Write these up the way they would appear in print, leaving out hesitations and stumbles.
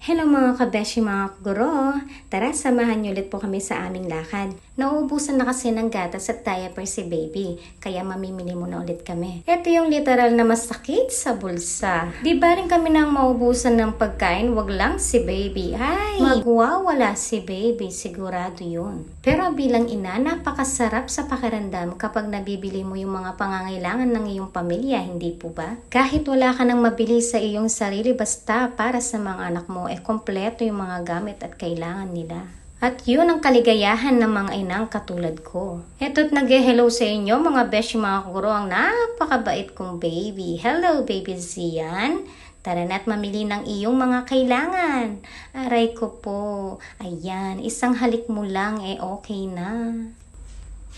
Hello mga kabeshi, mga kaguro! Tara, samahan niyo ulit po kami sa aming lakad. Nauubusan na kasi ng gatas at diaper si baby, kaya mamimili muna ulit kami. Ito yung literal na masakit sa bulsa. Di ba rin kami nang maubusan ng pagkain, wag lang si baby. Ay, magwawala si baby, sigurado yun. Pero bilang ina, napakasarap sa pakiramdam kapag nabibili mo yung mga pangangailangan ng iyong pamilya, hindi po ba? Kahit wala ka nang mabili sa iyong sarili, basta para sa mga anak mo, kompleto yung mga gamit at kailangan nila. At yun ang kaligayahan ng mga inang katulad ko. Eto't nag-hello sa inyo mga beshi, mga kaguro, ang napakabait kong baby. Hello baby Zian! Tara na't mamili ng iyong mga kailangan. Aray ko po. Ayan, isang halik mo lang okay na.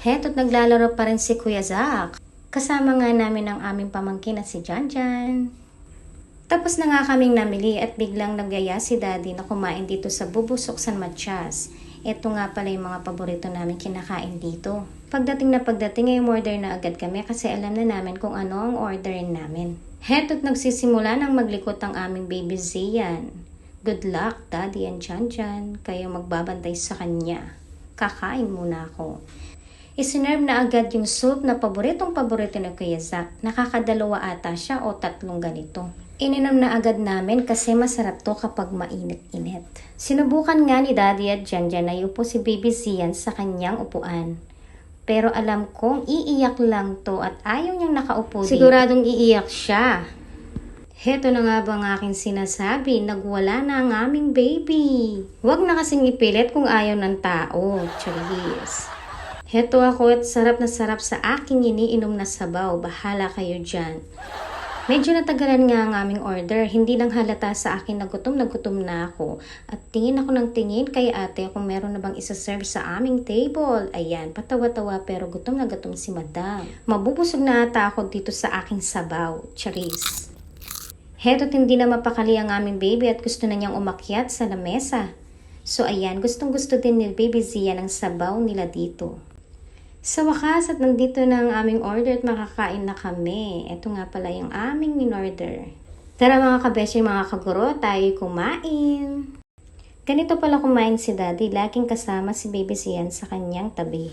Heto't naglalaro pa rin si Kuya Zach. Kasama nga namin ang aming pamangkin na si Janjan. Tapos na nga kaming namili at biglang nagyaya si Daddy na kumain dito sa Bubusok San Matias. Ito nga pala yung mga paborito namin kinakain dito. Pagdating ay umorder na agad kami kasi alam na namin kung ano ang orderin namin. Heto't nagsisimula ng maglikot ang aming baby Zian. Good luck, Daddy and Janjan. Kayo magbabantay sa kanya. Kakain muna ako. Isinerve na agad yung soup na paboritong ni Kuya Zach. Nakakadalawa ata siya o tatlong ganito. Ininom na agad namin kasi masarap to kapag mainit-init. Sinubukan nga ni Daddy at Janjan na yupo si Baby Zian sa kanyang upuan. Pero alam kong iiyak lang to at ayaw niyang nakaupo dito. Siguradong iiyak siya. Heto na nga bang aking sinasabi, nagwala na ang aming baby. Huwag na kasing ipilit kung ayaw ng tao. Charis. Heto ako at sarap na sarap sa aking iniinom na sabaw. Bahala kayo dyan. Medyo natagalan nga ang aming order. Hindi lang halata sa akin na gutom na ako. At tingin ako ng tingin kay ate kung meron na bang isa-serve sa aming table. Ayan, patawa-tawa pero gutom na gutom si madam. Mabubusog na ata ako dito sa aking sabaw. Charis. Heto't hindi na mapakali ang aming baby at gusto na niyang umakyat sa lamesa. So ayan, gustong-gusto din ni Baby Zia ng sabaw nila dito. Sa wakas at nandito na ang aming order at makakain na kami. Ito nga pala yung aming in-order. Tara mga kabeshi, mga kaguro, tayo kumain. Ganito pala kumain si Daddy, laging kasama si Baby Zian sa kanyang tabi.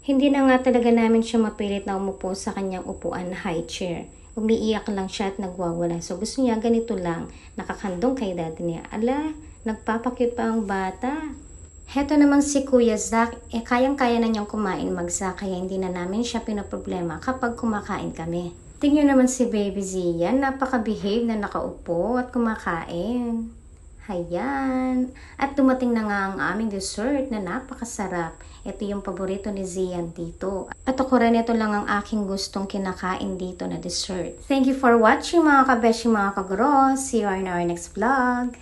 Hindi na nga talaga namin siya mapilit na umupo sa kanyang upuan na high chair. Umiiyak lang siya at nagwawala. So gusto niya ganito lang, nakakandong kay Daddy niya. Ala, nagpapakyut pa ang bata. Heto namang si Kuya Zach, kayang-kaya na niyang kumain mag-Zach, kaya hindi na namin siya pinoproblema kapag kumakain kami. Tingnan naman si Baby Zian, napaka-behave na nakaupo at kumakain. Hayan. At dumating na nga ang aming dessert na napakasarap. Ito yung paborito ni Zian dito. At ako rin, ito lang ang aking gustong kinakain dito na dessert. Thank you for watching mga kabeshi, mga kaguro. See you in our next vlog.